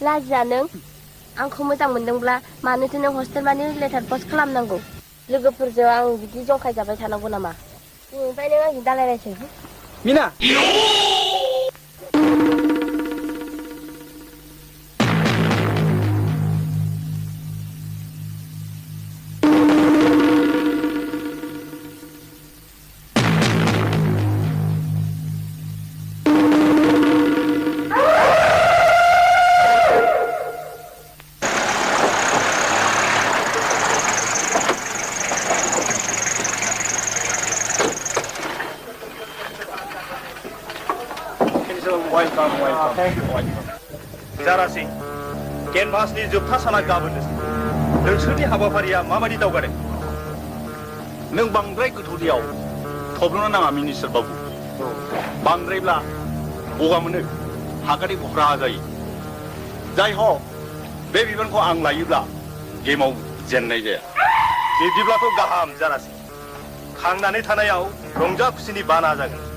लाजिया नों आंखौ मोजां मोनदोंब्ला मानोथो नों हस्टेल मानि लेटार पस्ट खालामनांगौ लोगोफोरजों आं बिदि जंखाय जाबाय थानांगौ नामा दिनैनिफ्राय नों आंजों दालायरायसै मिना जारासि केनभासनि जोबथा साना गाबोननोसै नोंसोरनि हाबाफारिया माबायदि दावगादों नों बांद्राय गोथौदियाव थब्ल'नो नाङा मिनिस्टार बाबु बांद्रायब्ला गगा मोनो हागादै गफ्रा जायो जाय हक बे बिबानखौ आं लायोब्ला गेमाव जेननाय जाया बिब्दिब्लाथ' गाहाम जारासि खांनानै थानायाव रंजा खुसिनि बाना जागोन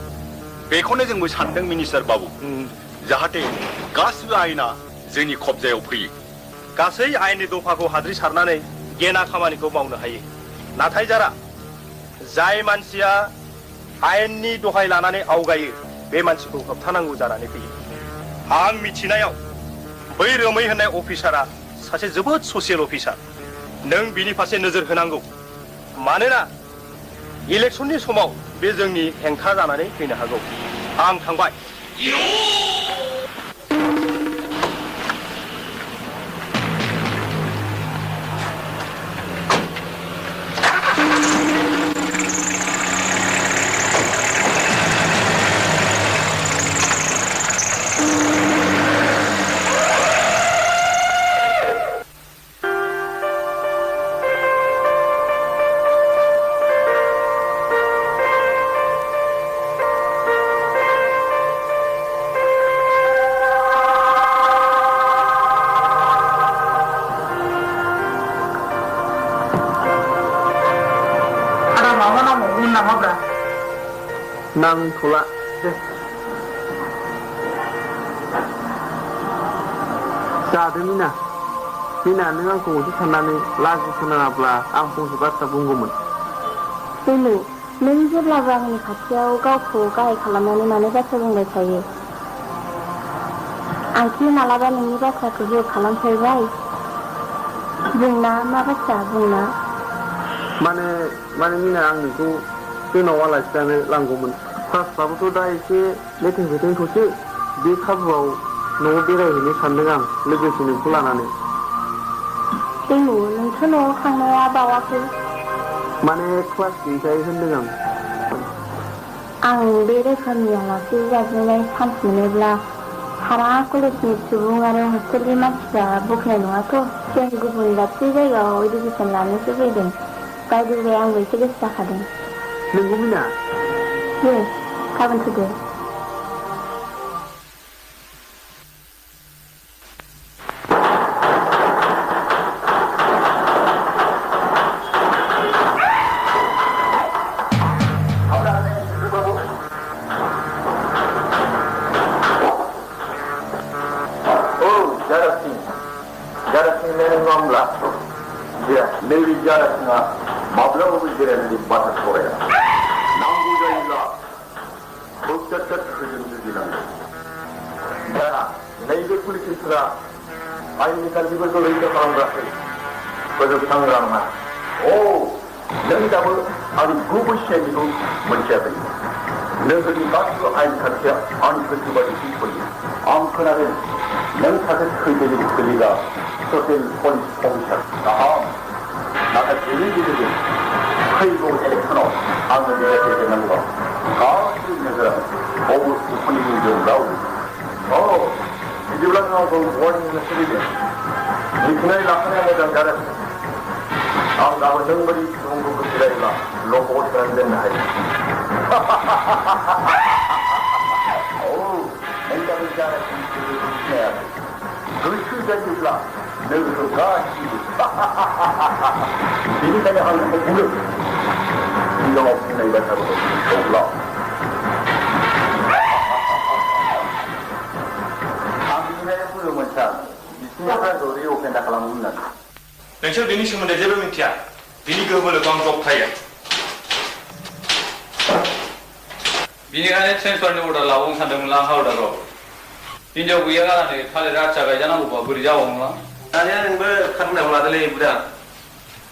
बेखौनो जोंबो सानदों मिनिस्टार बाबु जाहाथे गासिबो आयेना जोंनि खबजायाव फैयो गासै आयेननि दफाखौ हाद्रि सारनानै गेना खामानिखौ मावनो हायो नाथाय जारा जाय मानसिया आयेननि दहाय लानानै आवगायो बे मानसिखौ होबथानांगौ जानानै फैयो आं मिथिनायाव बै रोमै होननाय अफिसारा सासे जोबोद ससियेल अफिसार नों बिनि फारसे नोजोर होनांगौ मानोना इलेक्सननि समाव बे जोंनि हेंथा जानानै फैनो हागौ आं थांबाय नांथ'ला दे जादों मिना नों आंखौ मोनसे साननानै लाजिथ'नाङाब्ला आं फंसे बाथ्रा बुंगौमोन बेलु नों जेब्लाबो आंनि खाथियाव गावखौ गाहाय खालामनानै मानो बाथ्रा बुंबाय थायो आंखि मालाबा नोंनि बाथ्राखौ जेबो खालामफेरबाय बुंना मा बाथ्रा बुंना माने मिना आं नोंखौ जोंनाव आलासि जानो लांगौमोन क्लासफ्राबोथ' दा एसे लेथें फेथेंखौसो बे खाबुआव न'आव बेरायहैनो सानदों आं लोगोसे नोंखौ लानानै बेलु नोंथ' न'आव थांनाया बावाखै माने क्लास गैयैखाय होनदों आं बे रोखोमनि आलासि जाज्लायनाय चान्स मोनोब्ला सारा कलेजनि सुबुं आरो हस्टेलनि मानसिफ्रा बखनाय नङाथ' जों गुबुन दाबसे जायगायाव इडुकेसन लानोसो फैदों बायदि आंबो एसे गोसो जाखादों नोंगौ मिना Yes, गाबोन फैदो नैबे जारासिङा माब्लाबाबो जिरायनानै बाथ्रा सावराया नांगौ जायोब्ला बोगथाद होजों जुजिनांगौ दा नैबे पुलिसफोरा आयेननि खान्थिफोरखौ रैखा खालामग्राखै फोजोबस्रांग्रा नङा नों दाबो आंनि गुबै सिनायथिखौ मोनथियाखै नोगोरनि गासिबो आयेन खान्थिया आंनि गोसो बायदिसो सोलियो आं खोनादों नों सासे खैफोदनि सोलिग्रा ससियेल पुलिस अफिसार गाहाम नाथाय बेनि गेजेरजों फैगौ इलेक्सनाव आङो देरहानांगौ गासैबो नोगोरा अबस्थानि जोंब्लाव बिदिब्ला आंखौ वार्निं होनो सोलिदों मिथिनाय लाखानाया मोजां जादों आं गाबोन नोंबायदि सुबुंखौ गोसो जायोब्ला लकआव सोनानै दोननो हायो नों गाबोन जानायनि सिनायाखै गोसो जायोब्ला नोगोरखौ गासिबो बेनिखायनो आं नोंखौ बुंदों सिगाङाव बुंनाय बाथ्राखौ गोसोआव आं बिनिखायनो बुंदोंमोन सार बिसिनि आखाइखौ रिअपेन दा खालामोमोन होननानै नोंसोर बिनि सोमोन्दै जेबो मिथिया बिनि गोहो बोलोखौ आं जबथायो बिनिखायनो ट्रेन्सफारनि अर्डार लाबावनो सानदोंमोन आं हावदाराव हिनजाव गैया गानानै थालिर आथिया गायजानांगौबा बोरै जाबावनोला दानिया नोंबो खारनायाव लादोलै बुदा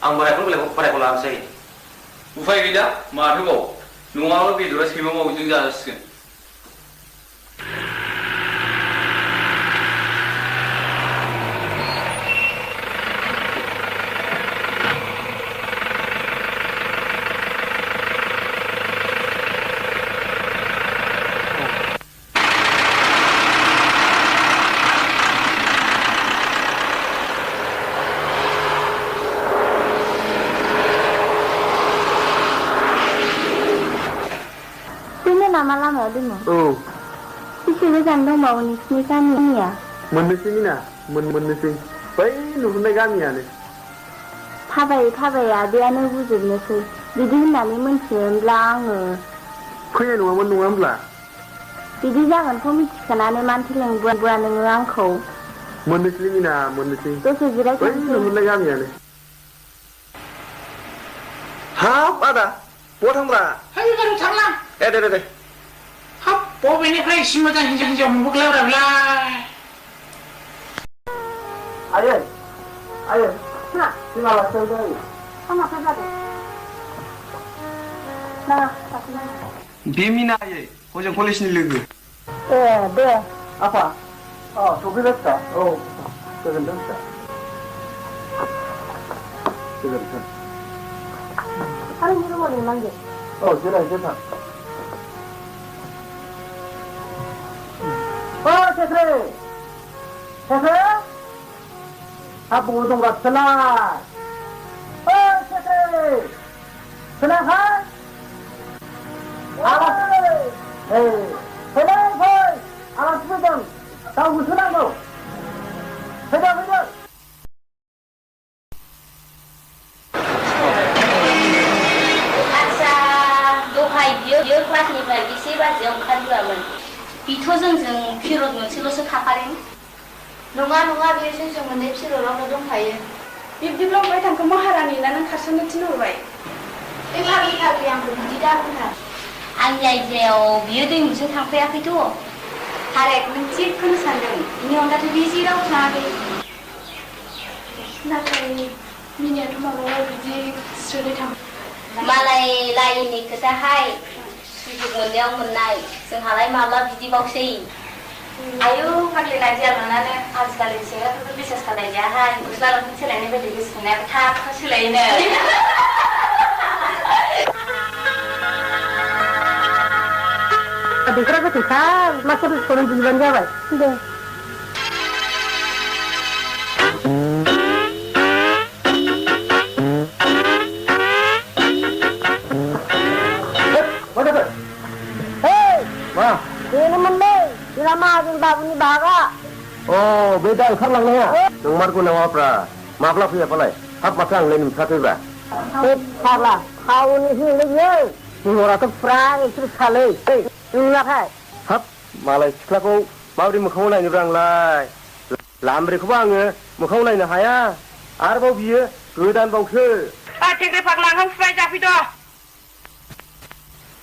आं बोरायखौ लानोसै उफाय गैला माथोबाव नङाबा बेदरा सैमा मावजों जाजासिगोन Nama lama dulu. Oh. Isi besan dong mau nisni kami ya. Menesi mina, menesi. Bai nuhunai गामियानो. थाबाय आदायानो बुजोबनोसै बिदि होननानै मोनथियोब्ला आङो फैनाय नङामोन नङा होमब्ला बिदि जागोनखौ मिथिखानानै मानसि लेंबोआ नोङो आंखौ मोननोसै मिना मोननोसै दसे जिरायथ'नोसै बै नुहुरनाय गामियानो हाब आदा बहा थांब्रा है बारू थांला दे हाब बबेनिफ्राय एसे मोजां हिन्जाव मोनबोग्लायब्रालाय आयै मा जोंहा लासै दै मा जादों ना थाथ'ना बे मिना आयै हजों कलेजनि लोगो दे आफा सफैबाय फिसा औ गोजोनथों फिसा गोजोनथों आरो रुमाव लिंनांगौ जिरायदो थां सेख्रे हाब बबाव दंब्रा फिसालाय सेख्रे खोनायाखै आलासि फै आलासि फैदों दाउ होसोनांगौ फैदो आच्छा दहाय बियो क्लासनिफ्राय बेसे बाजियाव ओंखारबोआमोन बिथ' जोंजों पिरियड मोनसेल'सो थाखादों नङा बेयो जोंजों मोननै पिरियडआवनो दंखायो बिब्दिब्ला ओमफ्राय थांखो महारानि ना नों खारसननो थिनहरबाय बे फाग्लि आंखौ बिदि दाहोनथार आंनि आइडियायाव बियो दैमुजों थांफायाखैथ' हारेक नों थिगखौनो सानदों बिनि अनगाथ' बे जेराव थाङाखै नाथाय मिनियाथ' माब्लाबा बिदि स्रोदै थां मालाय लाइननि खोथाहाय सुजुग मोननायाव मोननाय जोंहालाय माब्ला बिदिबावसै आयु फाग्लि नायदिया लानानै आजिखालि सेंग्राफोरखौ बिसास खालायजायाहाय गस्ला लंपेन्ट सोलायनाय बायदि गोसोखांनायाबो थाब सोलायोनो बेफोरा गोथौथार मास्टार स्कुलाव बिबानो जाबाय दे बेनोमोनलै जोंना माहाजोन बाबुनि बागा बे दा ओंखारलांनाया नंमारगौ नामाब्रा माब्ला फैयाबालाय हाब माथो आंलाय नुथाराखैब्रा फाग्ला खावनोसो बियो महराथ' फुरा एक्ट्रिस खालै नुवाखै हाब मालाय सिख्लाखौ माबोरै मोखाङाव नायनोब्रा आंलाय लामब्रेखौबो आङो मोखाङाव नायनो हाया आरोबाव बियो गोदानबावसो थेख्रे फाग्ला ओंखाम फुबाय जाफैद'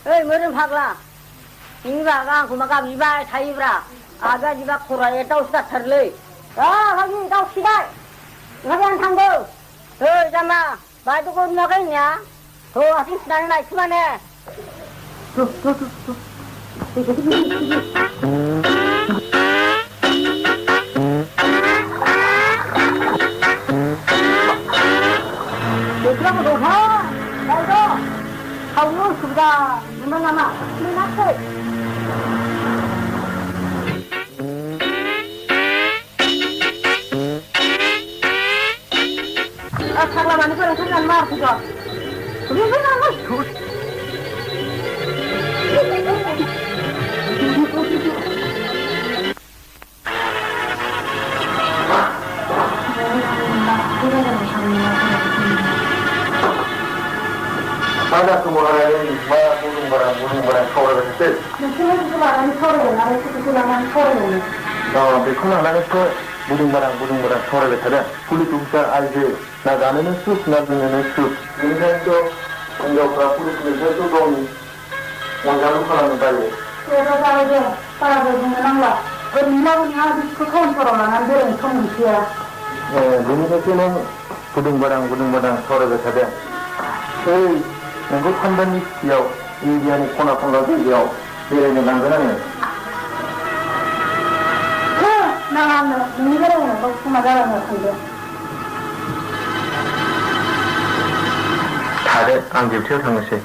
ओइ मोदोम फाग्ला बिनि बागा आंखौ मा गाबज्रिबाय थायोब्रा आगा जिबा खरा एदावसो जाथारलै फाग्लि दावसिबाय ओंखाम जानो थांगौ ओइ जाम्बा बायद'खौ नुवाखै होननाया आथिं सुनानै नायसै माने बेसेबां दंथाय बायद' खावनो उसुबिदा मोनदों नामा मोनाखै फाग्ला मानिफ्राय ओंखारनानै मारफैदो मानाखौ महारानि मा बुदुं बारा सावरायगासिनो नोंसोरनो बेखौ लानानै सावरायगोन आरो बेखौ लानानै सावरायगोन बेखौ लानानैसो बुदुंबारां सावरायबाय थादों पुलिस अफिसार आइजो ना जानोनो सुख ना लोंनोनो सुख बेनिखायनोथ' हिनजावफ्रा पुलिसनिफ्रायथ' गावनि अनजालु खालामनो बायो जाबाय दे बाराबो बुंनो नांला ओरैनोब्लाबो नोंहा बिसोरखौ टाउनफोराव लानानै बेरायनो सम गैखाया बेनिखायसो नों बुदुंबारां सावरायबाय थादों ओइ नोंखौ सानदाननि सिटियाव इण्डियानि खना खनला जायगायाव बेरायनो लांगोन आङो नाङा आंनो नोंनि बेरायनायखौ समा जालांनो सानदों थादो आं डिउटियाव थांनोसै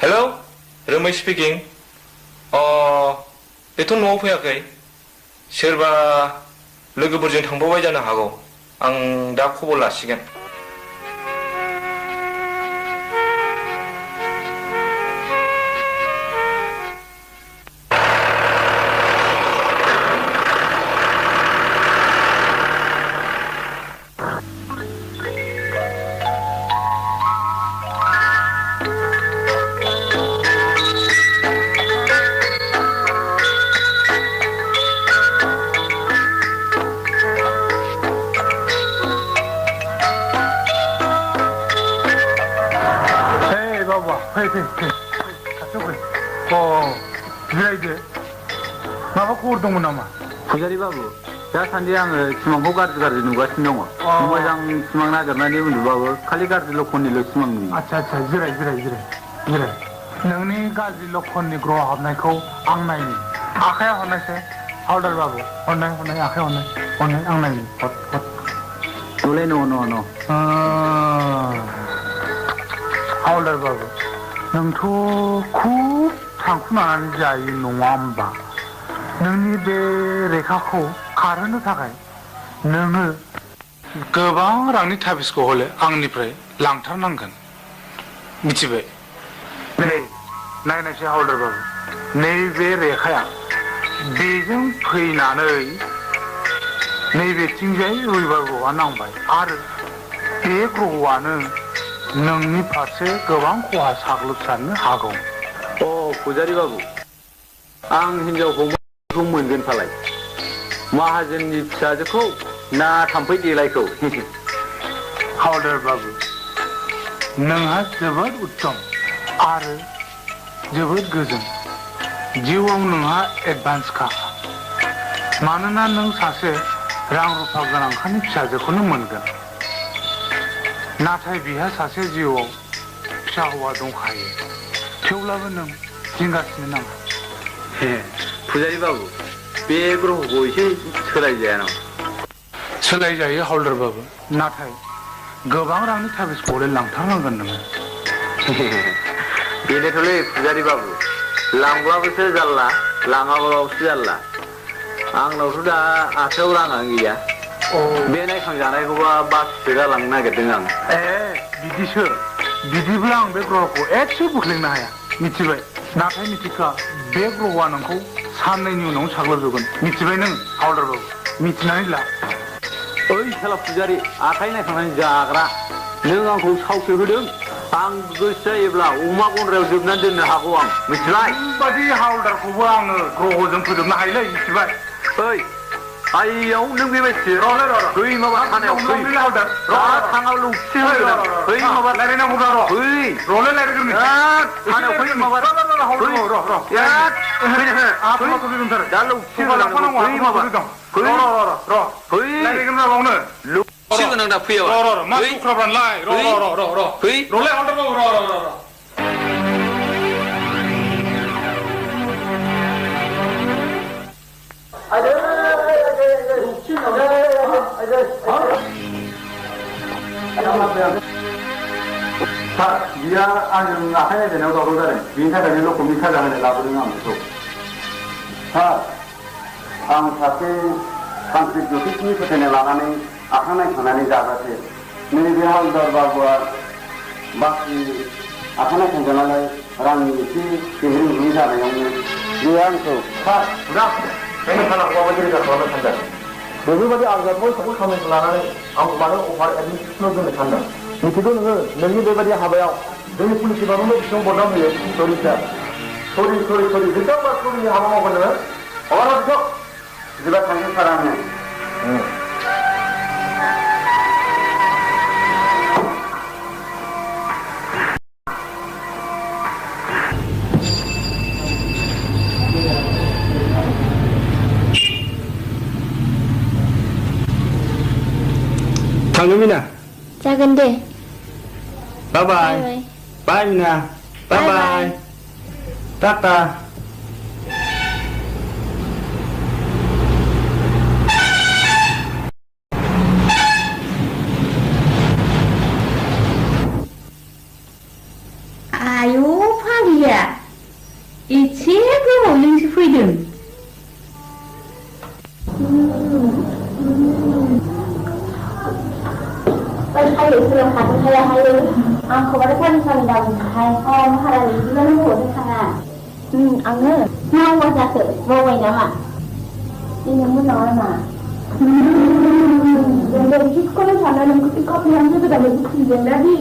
हेलौ रोमै स्पिकिं बेथ' न'आव फैयाखै सोरबा लोगोफोरजों थांबावबाय जानो हागौ आं दा खबर लासिगोन फुजारि बाबु दासान्दि आङो सिमांखौ गाज्रि नुगासिनो दङ मोजां सिमां नागिरनानै उन्दुबाबो खालि गाज्रि लक्षणनिल' सिमां नुयो आच्छा जिराय नोंनि गाज्रि लक्षणनि ग्रह हाबनायखौ आं नायनि आखाइया हरनायसै हावलदार बाबु हरनाय आखाइ हरनाय आं नायनि हर नुलाय न' हावलदार बाबु नोंथ' खुब थांखुनानै जायो नङा होमबा नोंनि बे रेखाखौ खारहोनो थाखाय नोङो गोबां रांनि थाबिसखौ हले आंनिफ्राय लांथारनांगोन मिथिबाय नै नायनायसै हावलदार बाबु नैबे रेखाया बेजों फैनानै नैबेथिंजाय रबिबार ग्रहआ नांबाय आरो बे ग्रहआनो नोंनि फारसे गोबां खहा साग्लोबसारनो हागौ फुजारि बाबु आं हिनजावखौ मोनगोन फालाय माहाजोननि फिसाजोखौ ना थाम्फै देलायखौ हावलदार बाबु नोंहा जोबोद उत्तम आरो जोबोद गोजोन जिउआव नोंहा एडभान्सखा मानोना नों सासे रां रुफा गोनांखानि फिसाजोखौनो मोनगोन नाथाय बिहा सासे जिउआव फिसा हौवा दंखायो थेवब्लाबो नों जिंगासिनो नाङा फुजारि बाबु बे ग्रहखौ एसे सोलायजाया नामा सोलायजायो हावलदार बाबु नाथाय गोबां रांनि थाबिसखौ लांथारनांगोन नोङो बेनोथ'लै फुजारि बाबु लांब्लाबोसो जारला लाङाब्लाबोसो जारला आंनावथ' दा आखायाव राङानो गैया बे नायखांजानायखौबा बाखिसो गालांनो नागिरदों आं बिदिसो बिदिब्ला आं बे ग्रहखौ एसे बोख्लेंनो हाया मिथिबाय नाथाय मिथिखा बे ग्रहआ नोंखौ साननैनि उनाव साग्लोबजोबगोन मिथिबाय नों हावलदार बाबु मिथिनानै ला ओइ साला फुजारि आखाइ नायखांनानै जाग्रा नों आंखौ सावसो होदों आं गोसो जायोब्ला अमा गन्द्रायाव जोबनानै दोननो हागौ आं मिथिबाय बेबादि हावलदारखौबो आङो ग्रहजों फोजोबनो हायोलै मिथिबाय ओइ आइयाव नों बेबायदि बै माबा खानायाव थाङाव लौखि होगोन बै माबा रायलायनांगौ र' बै र'लै रायलायग्रोनि खानायाव बै माबा दा लौखि होगोन बै माबा रायलायगोन र' बावनो लौखि गोनां दा फैयाबा मा सुख्राब्रानलाय र'लै हावलदार बाबु र' बिया आंजों आखाइ नायजेननायाव दावराव जादों बिनि थाखायनो लखबनि साजा होनो लाबोदों आं बेखौ सार आं सासे तान्त्रिक ज्योतिषनि फोथायनाय लानानै आखाइ नायखांनानै जाग्रासो नैबे हावलदार बाबुआ बाखि आखाइ नायखांजानानै रांनि एसे गेहेर गुरुं जानायावनो बे आंखौ सार उदां बे खानाखौ माबायदि रैखा खालामनो सानदों बेफोरबायदि आरजाथाव साखौ खामानिखौ लानानै आं मानो अफार एडमिनिस्ट्रेसनाव दोननो सानदों मिथिगौ नोङो नोंनि बेबायदि हाबायाव जोंनि पुलिस डिपार्टमेन्टआव बेसेबां बदनाम होयो सरिफ्रा सरि बेसेबांबा सरिनि हाबा मावगोन नोङो हगारना बिखौ बिदिबा थांनो सारा आङो थांनो मिना जागोन दे बाय बाय बाय मिना बाय बाय टाटा आयौ फाग्लिया एसे गोबावजोंसो फैदों Ayo sudah kata saya hayo, aku pada kan kami dah bukai, hari ini juga nunggu di sana. Angger, mau wajah ke, bawa ini nama. Ini mun nama. Dan dari situ kalau sana nunggu pikap yang itu sudah begitu jadi.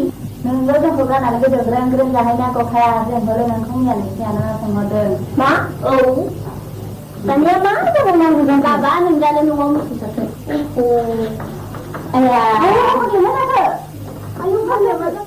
Nunggu dah bukan ada gerang-gerang jahanya kau kaya dan boleh nangkung yang di sana semua deh. Ma, oh. Tanya mana tu orang bukan kabar, nunggu nunggu mesti satu. Oh. Ayah. Oh, gimana tu? Ayo kan dia macam.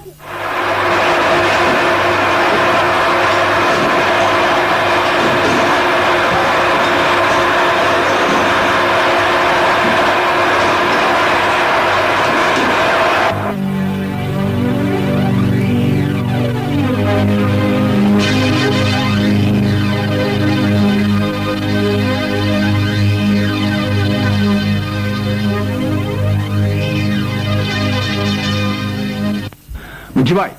मिथिबाय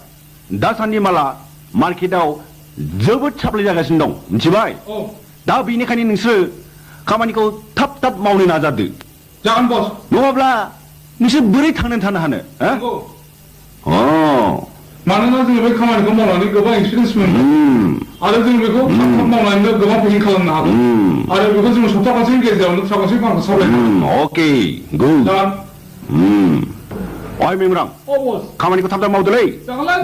दासान्दि माला मार्केटआव जोबोद supply जागासिनो दं मिथिबाय दा बेनिखायनो नोंसोर खामानिखौ थाब थाब मावनो नाजादो जागोन बस नङाब्ला नोंसोर बोरै थांनानै थानो हानो मानोना जों बे खामानिखौ मावनानै गोबां एक्सपिरियेन्स मोनो आरो जों बेखौ थाब थाब मावनानै गोबां पेकिं खालामनो हागोन आरो बेखौ जों सप्ता खनसेनि गेजेरावनो सप्ता खनसे खामानिखौ सावरायनो अके गुड ओइ मेमरां खामानिखौ थाब थाब मावदोलै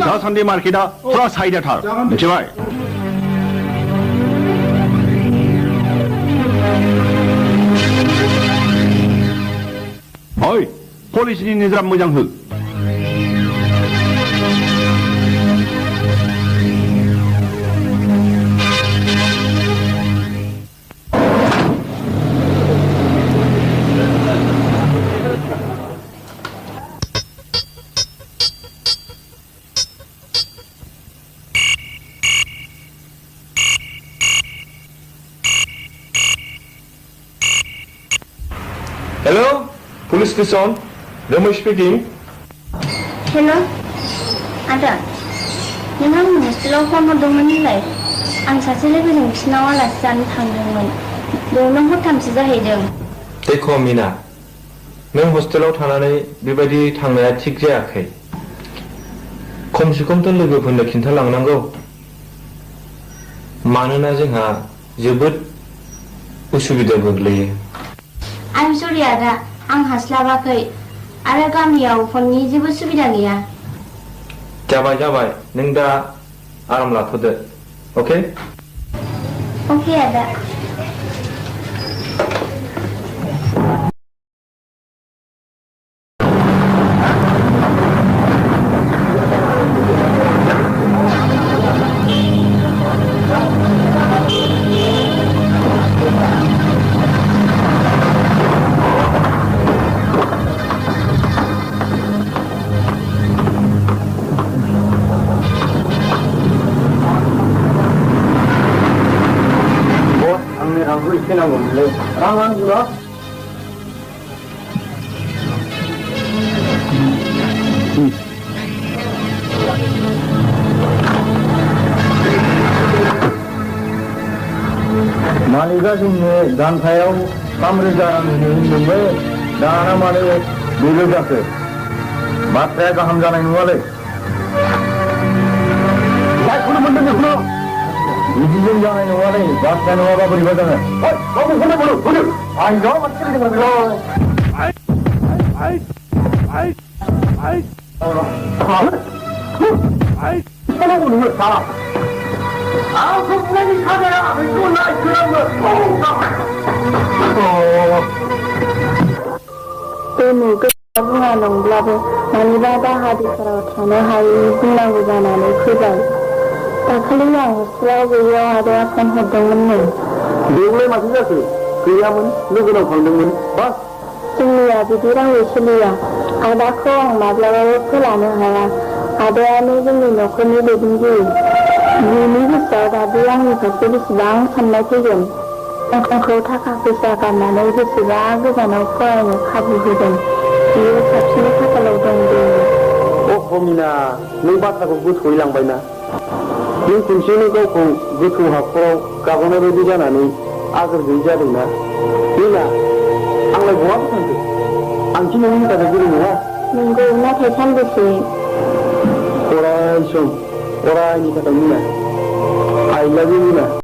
दासान्दि मार्केटआ फुरा साइडआथार मिथिबाय ओइ पलिसिनि नोजोरा मोजां हो Hello, police station. Ramesh speaking. Hello, ada. Nang hostelआव फन हरदोंमोन होनलाय आं सासे लोगोजों बिसिनाव आलासि जानो थांदोंमोन बेयावनो हरथामसो जाहैदों देख' मिना नों हस्टेलाव थानानै बेबायदि थांनाया थिग जायाखै खमसे खमथ' लोगोफोरनो खिन्थालांनांगौ मानोना जोंहा जोबोद उसुबिदा गोग्लैयो I'm sorry आदा आं हास्लाबाखै आरो गामियाव फननि जेबो सुबिदा गैया जाबाय नों दा आराम लाथ'दो अके अके आदा रां जुना मालिका जोंनो दानफायाव 3,000 रां होनदोंमोन दाना मानो 2,000 जाखो बाथ्राया गाहाम जानाय नङालै जायखौनो मोनदों बेखौनो बिदिजों जानाय नङालै बाथ्राया नङाबा बोरैबा जागोन बेखौनो बुंदो आं ज' मोनसे लोगो 쳐놓고 누구 다. 그 분명히 찾아야 그거 나 그런 거. 그 बुङा नंब्लाबो मानिबा दाहादिफोराव थानो हायै बुंनांगौ जानानै फैबाय दाखालि आं हस्टेलाव गैयैयाव आदाया फन हरदोंमोननो बेवलाय माथो जाखो गैयामोन लोगोनाव थांदोंमोन बास जोंनिया बिदि रावै सोलिया आदाखौ आं माब्लाबाबो फोलानो हाया आदायानो जोंनि न'खरनि दैदेनगिरि बिनि गोसोआव दाबो आंनि फारसे बेसेबां साननाय फैगोन आंखौ थाखा फैसा गारनानै बेसेबां गोजानाव फरायनो खाबु होदों बियो साबसिन खाफालाव दं दे मिना नों बाथ्राखौ गोथौयै लांबायना नों खनसेनो गावखौ गोथौ हाखराव गाबोनाय बायदि जानानै आगोर गैयि जादोंना मिना आंलाय बहाबो थांखो आंथि नोंनि थाखाय गोरों नङा नंगौ नाथाय सानबेसे अराय सम अरायनि थाखाय मिना